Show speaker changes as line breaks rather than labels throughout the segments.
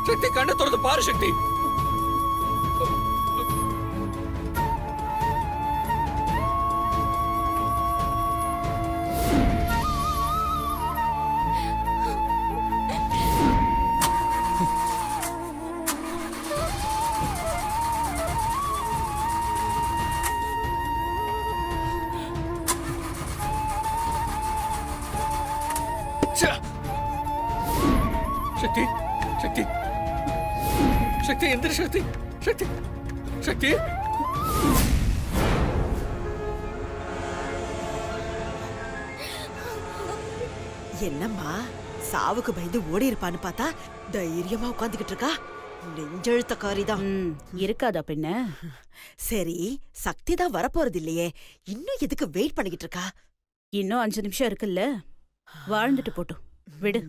சக்தி கண்ணை திறந்து பாரு சக்தி. சக்தி சக்தி சக்தி எந்திர சக்தி சக்தி சக்தி.
என்னம்மா சாவுக்கு பயந்து ஓடி இருப்பான்னு பார்த்தா தைரியமா உட்காந்துக்கிட்டு இருக்கா. நெஞ்செழுத்தக்காரிதான்.
இருக்காதா பின்ன?
சரி, சக்தி தான் வரப்போறது இல்லையே, இன்னும் எதுக்கு வெயிட் பண்ணிக்கிட்டு இருக்கா?
இன்னும் 5 நிமிஷம் இருக்குல்ல, வாழ்ந்துட்டு போட்டும், விடு.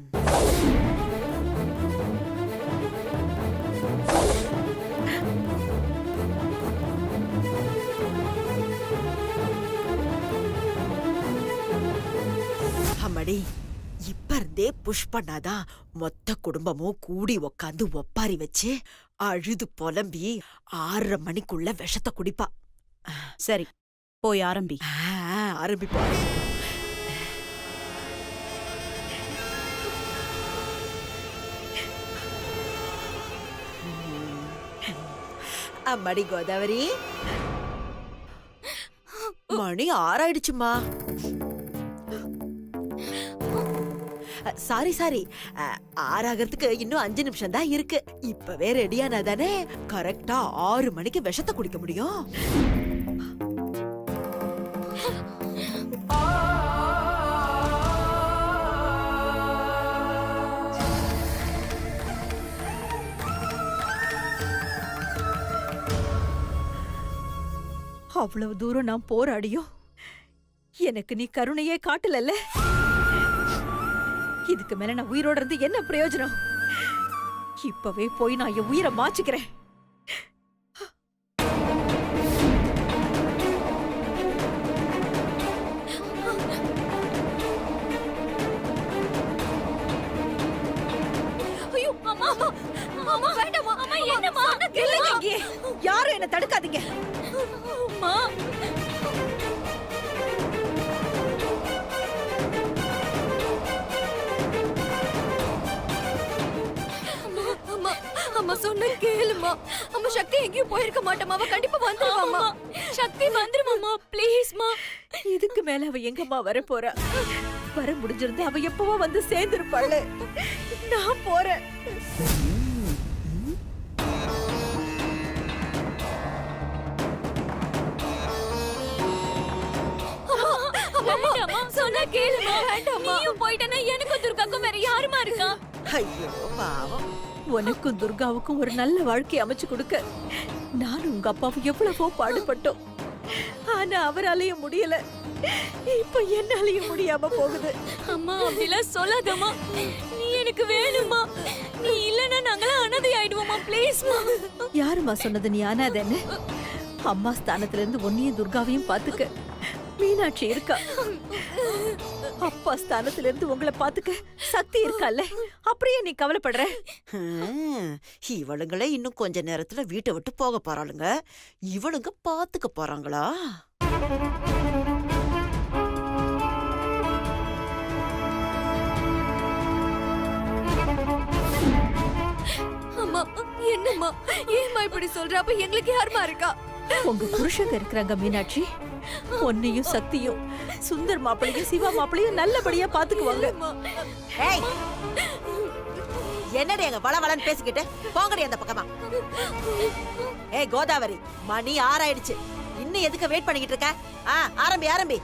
அம்மாடி, இப்ப இருந்தே புஷ் பண்ணாதான் மொத்த குடும்பமும் கூடி உக்காந்து ஒப்பாரி வச்சு அழுது புலம்பி 6:30 மணிக்குள்ள விஷத்தை குடிப்பா.
சரி, போய் ஆரம்பி.
ஆரம்பிப்பா. அம்மாடி கோதாவரி, மணி 6 ஆயிடுச்சுமா. சாரி 6 ஆகிறதுக்கு இன்னும் 5 நிமிஷம் தான் இருக்கு. இப்பவே ரெடியானா தானே கரெக்டா 6 மணிக்கு விஷத்தை குடிக்க முடியும். அவ்வளவு தூரம் நான் போராடியும் எனக்கு நீ கருணையே காட்டலல்ல. இதுக்கு மேல நான் உயிரோட இருந்து என்ன பிரயோஜனம்? இப்பவே போய் நான் என் உயிரை மாச்சிக்கிறேன். யாரும் என்ன தடுக்காதீங்க.
அம்மா சொன்ன கேளுமா. அம்மா சக்தி எங்கேயும் போயிருக்க மாட்டோமா, அவ கண்டிப்பா வந்துருவாமா. சக்தி வந்துருவாமா, ப்ளீஸ்மா.
இதுக்கு மேல அவ எங்கம்மா வர போறா? வர முடிஞ்சிருந்தா அவ எப்பவோ வந்து சேர்ந்திருப்பாள். நான் போறேன்.
சொன்னா கேளுமா. நீயும் போயிட்டனா எனக்கும் துர்காக்கும் வேற யாருமா இருக்கா?
ஐயோ பாவம், உனக்கும் துர்காவுக்கும் ஒரு நல்ல வாழ்க்கை அமைச்சு கொடுக்க நானும் உங்க அப்பாவும் எவ்வளவோ பாடுபட்டோம். ஆனா அவராலையும் முடியல, இப்ப என்னாலையும் முடியாம போகுது.
அம்மா அப்படிலாம் சொல்லாதம்மா, நீ எனக்கு வேணுமா. நீ இல்லனா நாங்களாம் அனாதை ஆயிடுவோமா, ப்ளீஸ்மா.
யாருமா சொன்னது நீ அனாதைன்னு? அம்மா ஸ்தானத்துல இருந்து உன்னையும் துர்காவையும் பாத்துக்க மீனாட்சி இருக்கா. அப்பா ஸ்தானத்துல இருந்து உங்களை பாத்துக்க சக்தி இருக்கால. அப்படியே நீ கவலைப்படுற? இவளுங்களே இன்னும் கொஞ்ச நேரத்துல வீட்டை விட்டு போக போறாளுங்க. இவளுங்க பாத்துக்க போறாங்களா?
அம்மா என்னம்மா, ஏம்மா இப்படி சொல்ற? அப்ப எங்களுக்கு யாருமா இருக்கா?
உங்க புருஷங்க இருக்கிறாங்க மீனாட்சி. பொன்னையும் சக்தியும் சுந்தர் மாப்பிளையும் சிவா மாப்பிளையும் நல்லபடியா பாத்துக்குவாங்க. என்னடி எங்க வளவளன்னு பேசிக்கிட்டு போங்கடி அந்த பக்கமா. ஏய் கோதாவரி, மணி 6 ஆயிடுச்சு. இன்னும் எதுக்கு வெயிட் பண்ணிக்கிட்டு இருக்க? ஆரம்பி ஆரம்பி.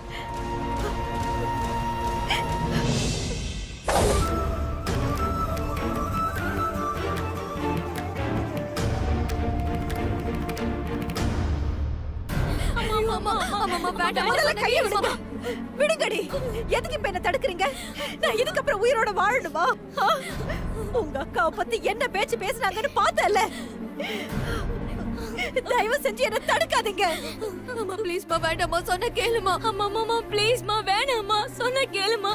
அம்மா அம்மா வேண்டாம்
முதல்ல கைய விடுங்க. விடுங்கடி. எதுக்கு இப்ப என்ன தடுக்குறீங்க? நான் இதுக்கப்புறம் உயிரோட வாழணுமா? ஆ? உங்க அக்காவை பத்தி என்ன பேச்சு பேசுனாங்கன்னு பார்த்தல. தயவு செஞ்சு என்ன தடுக்காதீங்க.
அம்மா ப்ளீஸ் மா வேண்டாம்மா சொன்ன கேளுமா. அம்மா அம்மா ப்ளீஸ் மா வேணாம்மா சொன்ன கேளுமா.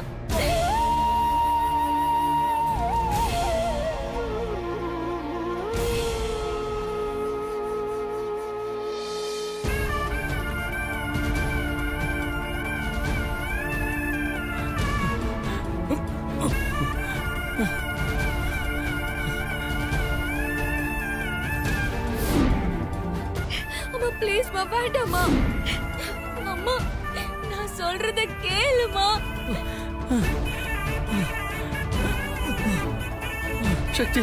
அம்மா ப்ளீஸ் மா வேண்டாம்மா. அம்மா நான் சொல்றத கேளுமா.
சக்தி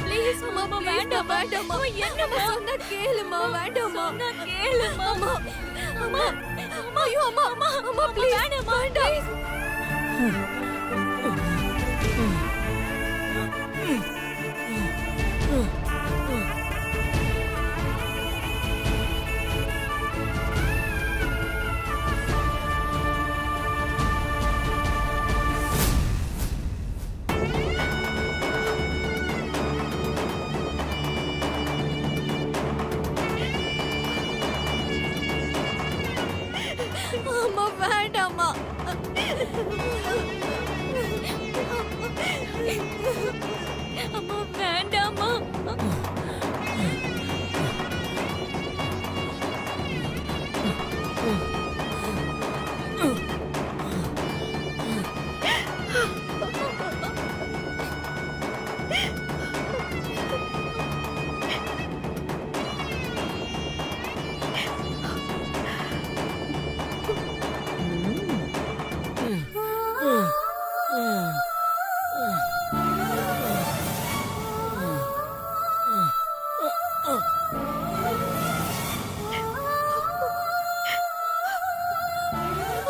ப்ளீஸ் அம்மா வேண்டாம் வேண்டாம்மா. என்னம்மா சொன்னா கேளுமா. வேண்டாம்மா சொன்னா கேளுமா. அம்மா அம்மா அம்மா ஐயோ அம்மா அம்மா அம்மா ப்ளீஸ் வேண்டாம்மா வேண்டாம். அம்மா வேண்டாம்மா. அம்மா வேண்டாம்மா.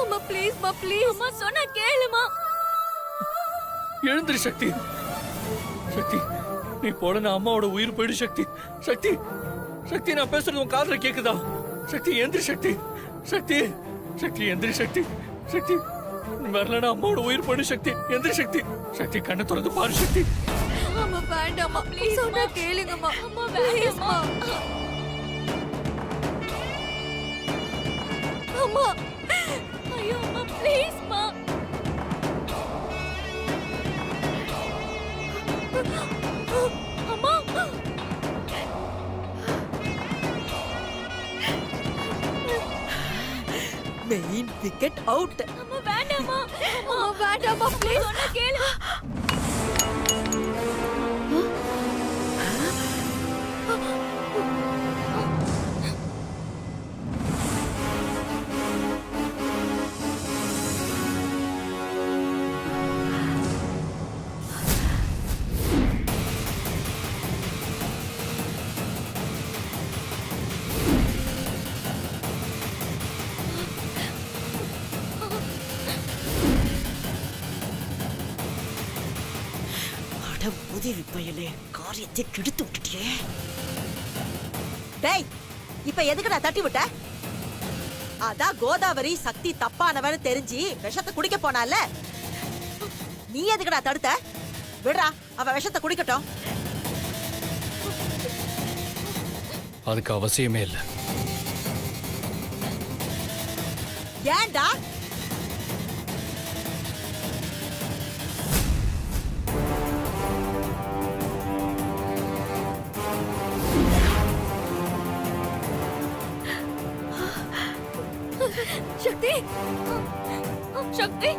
அம்மா ப்ளீஸ் மா ப்ளீஸ் அம்மா சொன்னா கேளுமா.
எழுந்திரு சக்தி. சக்தி நீ போலனா அம்மாவோட உயிர் போயிடு சக்தி. சக்தி சக்தி நான் பேசுறது உன் காதுல கேக்குதா? சக்தி எந்திரி சக்தி. சக்தி சக்தி எந்திரி சக்தி. சக்தி வரலனா அம்மாவோட உயிர் போயிடு சக்தி. எந்திரி சக்தி. சக்தி கண்ணை திறந்து பாரு சக்தி.
அம்மா வேண்டாம்மா ப்ளீஸ் சொன்னா கேளுங்கம்மா. அம்மா வேண்டாம்மா. அம்மா ஐயோ அம்மா ப்ளீஸ் மா. அம்மா
மெயின் விக்கெட் அவுட்.
அம்மா வேண்டாம்மா. அம்மா வேண்டாம்மா ப்ளீஸ் சொன்னா கேளு.
உதவி பயலே காரியத்தை கெடுத்து விட்டுட்டியே. டேய் இப்ப எதுக்குடா தட்டி விட்ட? அதான் கோதாவரி சக்தி தப்பானவன்னு தெரிஞ்சு விஷத்தை குடிக்க போனால. நீ எதுக்குடா தடுத்த? விடுறா அவ விஷத்தை குடிக்கட்டும்.
அதுக்கு அவசியமே இல்ல.
ஏன்டா?
சக்தி சக்தி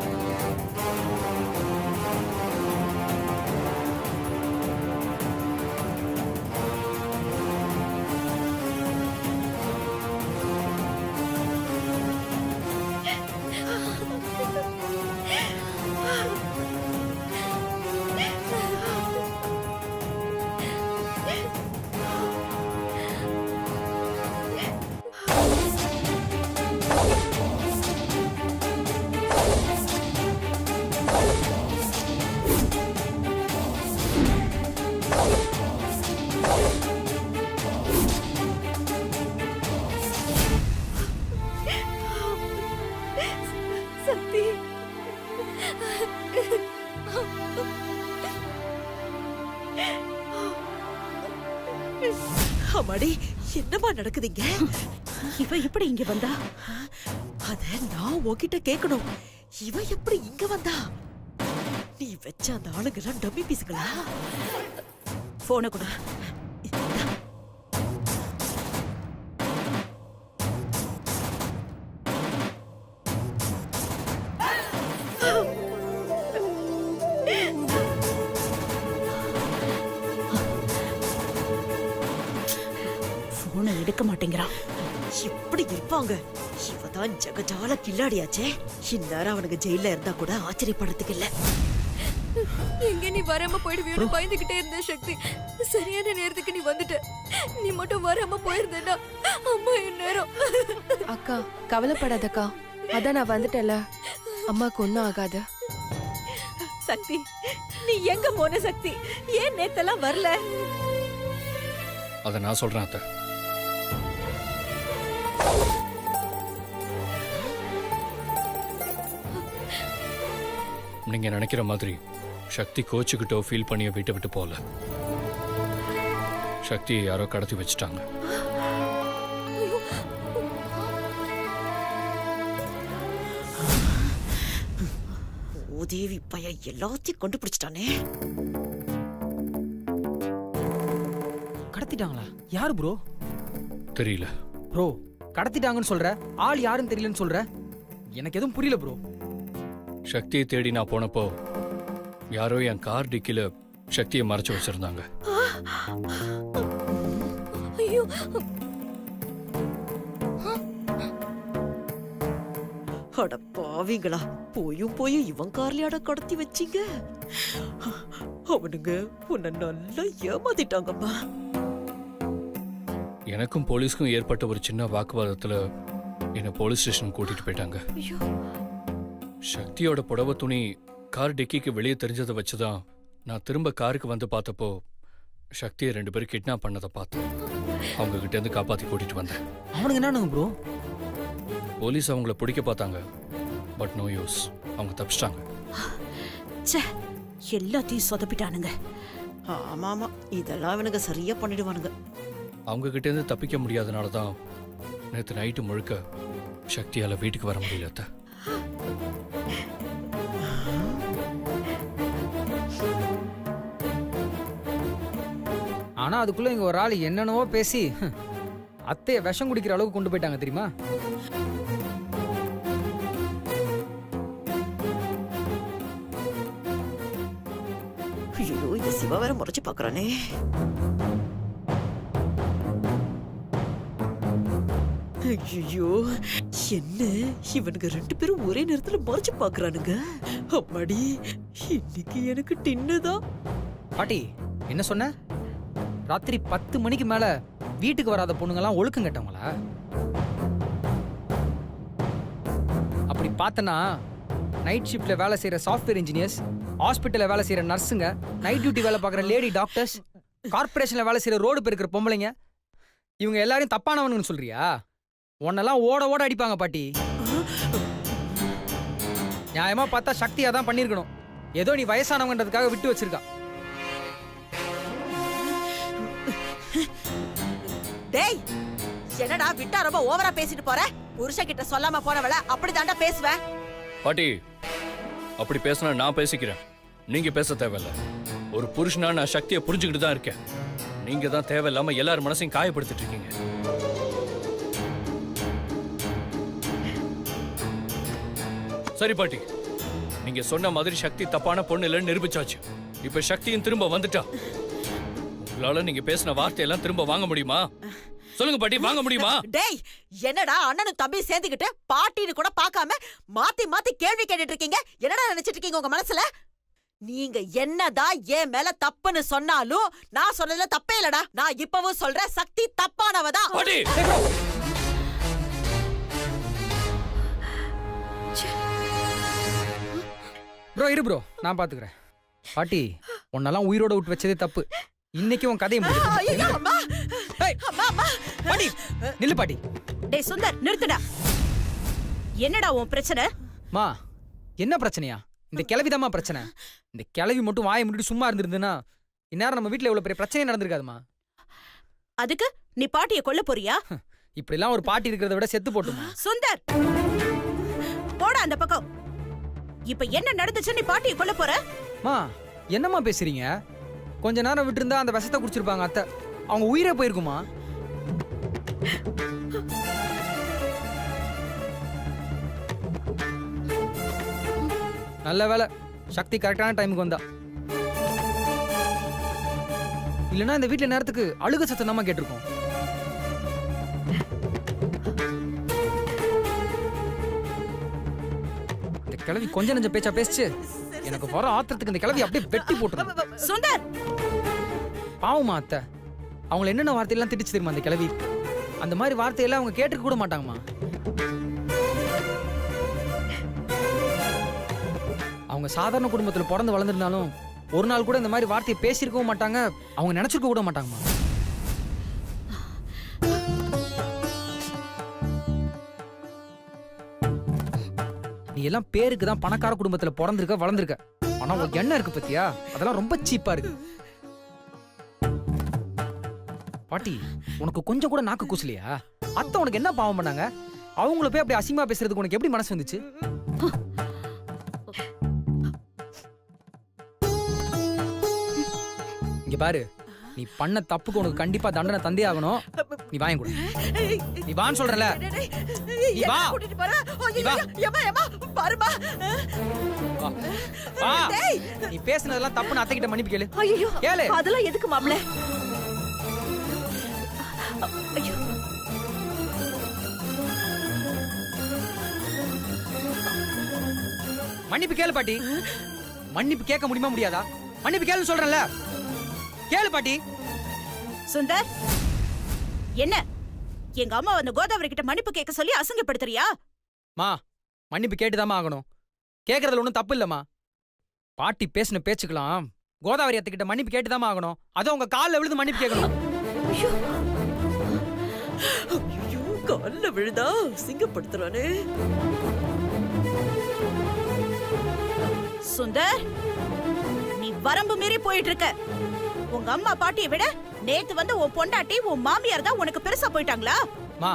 அம்மாடி என்னமா நடக்குதுங்க?
இவ எப்படி இங்க வந்தா?
அத நான் உன்கிட்ட கேட்கணும். இவ எப்படி இங்க வந்தா? நீ வச்ச அந்த ஆளுங்கெல்லாம் டம்மி பீஸுங்களா?
போன கொடு. போனை எடுக்க மாட்டேங்கிறான்.
எப்படி இருப்பாங்க? இவதான் ஜகஜால கில்லாடியாச்சே. இந்நேரம் அவனுக்கு ஜெயில இருந்தா கூட ஆச்சரியப்படுறதுக்கு இல்ல.
எங்க நீ வராம போயிடுவியோன்னு பயந்துகிட்டே இருந்த சக்தி. சரியான நேரத்துக்கு நீ வந்துட்ட. நீ மட்டும் வராம போயிருந்தா அம்மா நேரம்.
அக்கா கவலைப்படாதக்கா, அதான் நான் வந்துட்டேன்ல, அம்மாக்கு ஒன்னும் ஆகாது.
சக்தி, நீ எங்க போன சக்தி? ஏன் நேத்தெல்லாம் வரல?
அதை நான் சொல்றேன் அத்தை. நீங்க நினைக்கிற மாதிரி சக்தி கோச்சுக்கிட்டோ ஃபீல் பண்ணிய வீட்டை விட்டு போகல. சக்தியை யாரோ கடத்தி வச்சுட்டாங்க.
உதவி பையன் எல்லாத்தையும் கண்டுபிடிச்சிட்டானே.
கடத்திட்டாங்களா? யாரு ப்ரோ?
தெரியல
ப்ரோ கடத்திட்டாங்கன்னு சொல்ற, ஆள் யாருன்னு தெரியலன்னு சொல்ற. எனக்கு எதுவும் புரியல ப்ரோ.
சக்தியை தேடி நான் போனப்போ யாரோ என் கார் டிக்கில சக்தியை மறைச்சு வச்சிருந்தாங்க.
ஐயோ,
அட பாவிங்களா, போயும் இவன் கார்லயாட கடத்தி வச்சீங்க. அவனுங்க உன்னை நல்லா ஏமாத்திட்டாங்கம்மா.
எனக்கும் போலீஸ்க்கும் ஏற்பட்ட ஒரு சின்ன வாக்குவாதத்துல என்னை போலீஸ் ஸ்டேஷன் கூட்டிட்டு போயிட்டாங்க. சக்தியோட புடவை துணி கார் டிக்கிக்கு வெளியே தெரிஞ்சதை வச்சுதான் நான் திரும்ப காருக்கு வந்து பார்த்தப்போ சக்தியை 2 பேரும் கிட்னாப் பண்ணதை பார்த்தேன். அவங்க கிட்ட இருந்து காப்பாத்தி கூட்டிட்டு வந்தேன்.
அவனுக்கு என்னன்னு ப்ரோ?
போலீஸ் அவங்கள பிடிக்க பார்த்தாங்க, பட் நோ யூஸ். அவங்க தப்பிச்சிட்டாங்க.
ச்சே, எல்லாத்தையும் சொதப்பிட்டானுங்க.
ஆமாமா, இதெல்லாம் அவனுங்க சரியா பண்ணிடுவானுங்க.
அவங்க கிட்ட இருந்து தப்பிக்க முடியாதனால தான் நேற்று நைட்டு முழுக்க சக்தியால வீட்டுக்கு வர முடியல அத்தை.
ஆனா அதுக்குள்ள இங்க ஒரு ஆள் என்னென்னவோ பேசி அத்தைய விஷம் குடிக்கிற அளவுக்கு கொண்டு போயிட்டாங்க தெரியுமா?
ஐயோ, இந்த சிவா வேற முறைச்சு பாக்குறானே. ஐயோ, என்ன இவனுங்க 2 பேரும் ஒரே நேரத்துல முறைச்சு பாக்குறானுங்க. அம்மாடி, இன்னைக்கு எனக்கு டின்னுதான்.
பாட்டி என்ன சொன்ன? ராத்திரி 10 மணிக்கு மேல வீட்டுக்கு வராத பொண்ணுங்கெல்லாம் ஒழுக்கம் கட்டவங்களா? அப்படி பார்த்தனா நைட் ஷிஃப்ட்ல வேலை செய்யற சாஃப்ட்வேர் இன்ஜினியர்ஸ், ஹாஸ்பிட்டல்ல வேலை செய்யற நர்ஸுங்க, நைட் டியூட்டி வேலை பார்க்குற லேடி டாக்டர்ஸ், கார்பரேஷன்ல வேலை செய்யற ரோடு பெருக்கிற பொம்பளைங்க, இவங்க எல்லாரையும் தப்பானவனுன்னு சொல்றியா? உன்னெல்லாம் ஓட ஓட அடிப்பாங்க பாட்டி. நியாயமா பார்த்தா சக்தியா தான் பண்ணிருக்கணும். ஏதோ நீ வயசானவங்கன்றதுக்காக விட்டு வச்சிருக்கா.
டேய், என்னடா விட்டா ரொம்ப ஓவரா பேசிட்டு போற? புருஷன் கிட்ட சொல்லாம போனவள அப்படிதாண்டா பேசுவேன்.
பாட்டி, அப்படி பேசினா நான் பேசிக்கிறேன், நீங்க பேச தேவையில்ல. ஒரு புருஷனா நான் சக்தியை புரிஞ்சுக்கிட்டு தான் இருக்கேன். நீங்க தான் தேவையில்லாம எல்லார் மனசையும் காயப்படுத்திட்டு இருக்கீங்க. சரி பாட்டி, நீங்க சொன்ன மாதிரி சக்தி தப்பான பொண்ணு இல்லைன்னு நிரூபிச்சாச்சு. இப்ப சக்தியும் திரும்ப வந்துட்டா. உங்களால நீங்க பேசின வார்த்தையெல்லாம் திரும்ப வாங்க முடியுமா? சொல்லுங்க பாட்டி, வாங்க முடியுமா?
டேய், என்னடா அண்ணனும் தம்பி சேர்ந்துக்கிட்டு பாட்டின்னு கூட பார்க்காம மாத்தி மாத்தி கேள்வி கேட்டுட்டு இருக்கீங்க? என்னடா நினைச்சிட்டு இருக்கீங்க உங்க மனசுல? நீங்க என்னதான் என் மேல தப்புன்னு சொன்னாலும் நான் சொன்னதுல தப்பே இல்லடா. நான் இப்பவும் சொல்றேன், சக்தி தப்பானவதான்.
பாட்டி,
ப்ரோ இரு ப்ரோ, நான் பாத்துக்கிறேன். பாட்டி, உன்னெல்லாம் உயிரோட விட்டு வச்சதே தப்பு. இன்னைக்கு உன் கதையை முடியுது.
ஐயோ, அம்மா.
ஏய்,
அம்மா, அம்மா.
பாட்டி நில்லு பாட்டி.
டேய் சுந்தர், நிறுத்துடா. என்னடா உன் பிரச்சனை?
மா, என்ன பிரச்சனையா? இந்த கிளவிதாம்மா பிரச்சனை. இந்த கிளவி மட்டும் வாயை மூடிட்டு சும்மா இருந்திருந்துன்னா இந்நேரம் நம்ம வீட்டுல இவ்வளவு பெரிய பிரச்சனை நடந்திருக்காதுமா.
அதுக்கு நீ பாட்டிய கொல்ல போறியா?
இப்படிலாம் ஒரு பாட்டி இருக்கிறத விட செத்து போட்டுமா.
சுந்தர், போடா அந்த பக்கம். இப்ப என்ன நடந்துச்சு? நீ பாட்டிய கொல்ல போற?
மா என்னம்மா பேசுறீங்க? கொஞ்ச நேரம் விட்டுருந்தா அந்த விஷத்தை குடிச்சிருப்பாங்க அத்தை. அவங்க உயிரே போயிருக்குமா. நல்ல வேலை சக்தி கரெக்டான டைமுக்கு வந்தா. இல்லைன்னா இந்த வீட்டுல நேரத்துக்கு அழுக சத்தம் தான் கேட்டிருக்கோம். இந்த கிழவி கொஞ்ச நெஞ்ச பேச்சா பேசிச்சு. எனக்கு வர ஆத்திரத்துக்கு இந்த கிழவி அப்படியே வெட்டி போட்டுரும்.
சுந்தர்,
பாவமா அத்தை. அவங்கள என்னென்ன வார்த்தையெல்லாம் திட்டிச்சு தெரியுமா அந்த கிழவி? அந்த மாதிரி வார்த்தையெல்லாம் அவங்க கேட்டுக்க கூட மாட்டாங்கம்மா. அவங்க சாதாரண குடும்பத்துல பிறந்து வளர்ந்துருந்தாலும் ஒரு நாள் கூட இந்த மாதிரி வார்த்தையை பேசியிருக்கவும் மாட்டாங்க, அவங்க நினைச்சிருக்க கூட மாட்டாங்கம்மா. நீ எல்லாம் பேருக்கு தான் பணக்கார குடும்பத்துல பிறந்திருக்க வளர்ந்துருக்க. ஆனா உனக்கு என்ன இருக்கு பத்தியா? அதெல்லாம் ரொம்ப சீப்பா இருக்கு. பாட்டி, உனக்கு கொஞ்சம் கூட நாக்கு கூசலையா? அத்தை உனக்கு என்ன பாவம் பண்ணாங்க? அவங்கள போய் அப்படி அசிங்கமா பேசுறதுக்கு உனக்கு எப்படி மனசு வந்துச்சு? இங்க பாரு, நீ பண்ண தப்புக்கு உனக்கு கண்டிப்பா தண்டனை தந்தே ஆகணும். நீ வாங்க கூட. நீ வான்னு சொல்றல. நீ வா.
கூட்டிட்டு போற?
நீ வா.
ஏமா ஏமா பாருமா.
வா. வா. நீ பேசுனதெல்லாம் தப்புன்னு அத்தை கிட்ட மன்னிப்பு கேளு.
ஐயோ,
கேளு.
அதெல்லாம் எதுக்கு மாப்ள? ஐயோ,
மன்னிப்பு கேளு பாட்டி. மன்னிப்பு கேட்க முடியுமா முடியாதா? மன்னிப்பு கேளுன்னு சொல்றேன்ல. கேளு பாட்டி.
சுந்தர், என்ன எங்க அம்மா வந்து கோதாவரி கிட்ட மன்னிப்பு கேட்க சொல்லி அசிங்கப்படுத்துறியா?
மா, மன்னிப்பு கேட்டுதாம்மா ஆகணும். கேட்கறதுல ஒன்றும் தப்பு இல்லம்மா. பாட்டி பேசின பேச்சுக்கலாம் கோதாவரி அத்தைக்கிட்ட மன்னிப்பு கேட்டுதாம்மா ஆகணும். அதுவும் உங்க காலில் விழுந்து மன்னிப்பு கேட்கணும்.
ஐயோ, கால்ல விழுதா சிங்கப்படுத்துறானே.
சுந்தர், நீ வரம்பு மீறி போயிட்டு இருக்க. உங்க அம்மா பாட்டியை விட நேத்து வந்து உன் பொண்டாட்டி உன் மாமியார் தான் உனக்கு பெருசா போயிட்டாங்களா?
மா,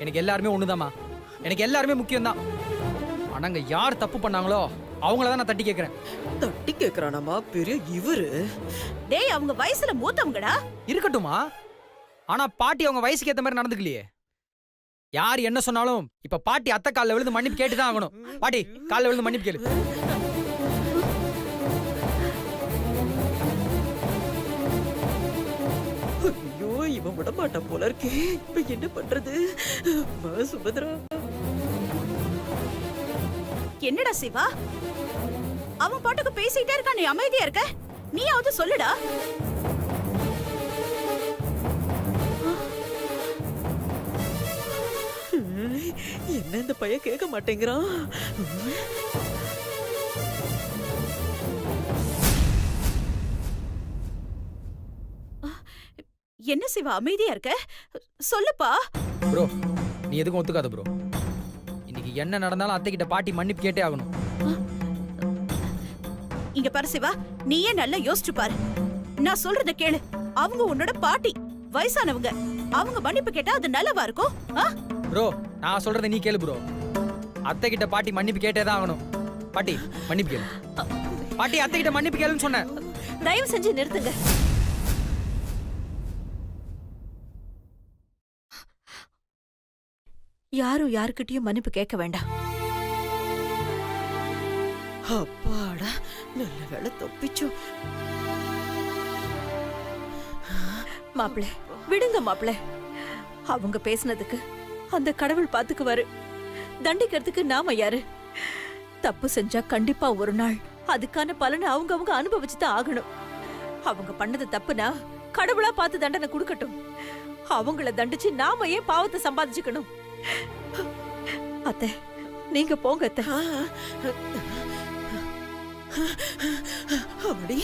எனக்கு எல்லாருமே ஒண்ணுதாம்மா. எனக்கு எல்லாருமே முக்கியம்தான். ஆனாங்க யார் தப்பு பண்ணாங்களோ அவங்கள தான் நான் தட்டி கேட்கறேன்.
தட்டி கேக்குறானாமா பெரிய இவரு?
டேய், அவங்க வயசுல மூத்தவங்கடா.
இருக்கட்டுமா, ஆனா பாட்டி அவங்க வயசுக்கு ஏத்த மாதிரி நடந்துக்கலையே. யார் என்ன சொன்னாலும் இப்ப பாட்டி அத்தை காலில் விழுந்து மன்னிப்பு கேட்டுதான் ஆகணும். பாட்டி காலில் விழுந்து மன்னிப்பு கேளு.
ஐயோ, இவன் விட மாட்டான் போல இருக்கே. இப்ப என்ன பண்றது? சுபத்ரா,
என்னடா சிவா, அவன் பாட்டுக்கு பேசிட்டே இருக்கான், நீ அமைதியா இருக்க. நீயாவது சொல்லுடா.
என்ன இந்த பையன் கேட்க மாட்டேங்கிறான்?
என்ன சிவா அமைதியா இருக்க? சொல்லுப்பா.
ப்ரோ, நீ எதுக்கும் ஒத்துக்காத ப்ரோ. இன்னைக்கு என்ன நடந்தாலும் அத்தை கிட்ட பாட்டி மன்னிப்பு கேட்டே ஆகணும்.
இங்க பாரு சிவா, நீயே நல்லா யோசிச்சு பாரு. நான் சொல்றத கேளு. அவங்க உன்னோட பாட்டி, வயசானவங்க. அவங்க மன்னிப்பு கேட்டா அது நல்லவா இருக்கும்?
ப்ரோ, நான் சொல்றதை நீ கேளு ப்ரோ. அத்தை கிட்ட பாட்டி மன்னிப்பு கேட்டே தான் ஆகணும். பாட்டி மன்னிப்பு கேளு. பாட்டி அத்தை கிட்ட மன்னிப்பு கேளுன்னு சொன்னேன்.
தயவு செஞ்சு நிறுத்துங்க. யாரும் யாருக்கிட்டயும் மன்னிப்பு கேட்க வேண்டாம்.
அப்பாடா, நல்ல வேளை தப்பிச்சோம்.
மாப்பிள, விடுங்க மாப்பிள. அவங்க பேசினதுக்கு அந்த கடவுள் பாத்துக்குவாரு. தண்டிக்கிறதுக்கு நாம யாரு? தப்பு செஞ்சா கண்டிப்பா ஒரு நாள் அதுக்கான பலனை அவங்க அனுபவிச்சுதான் ஆகணும். அவங்க பண்ணது தப்புனா கடவுளா பார்த்து தண்டனை கொடுக்கட்டும். அவங்கள தண்டிச்சு நாம ஏன் பாவத்தை சம்பாதிச்சுக்கணும்? அத்தை, நீங்க போங்க அத்தை.
அப்படி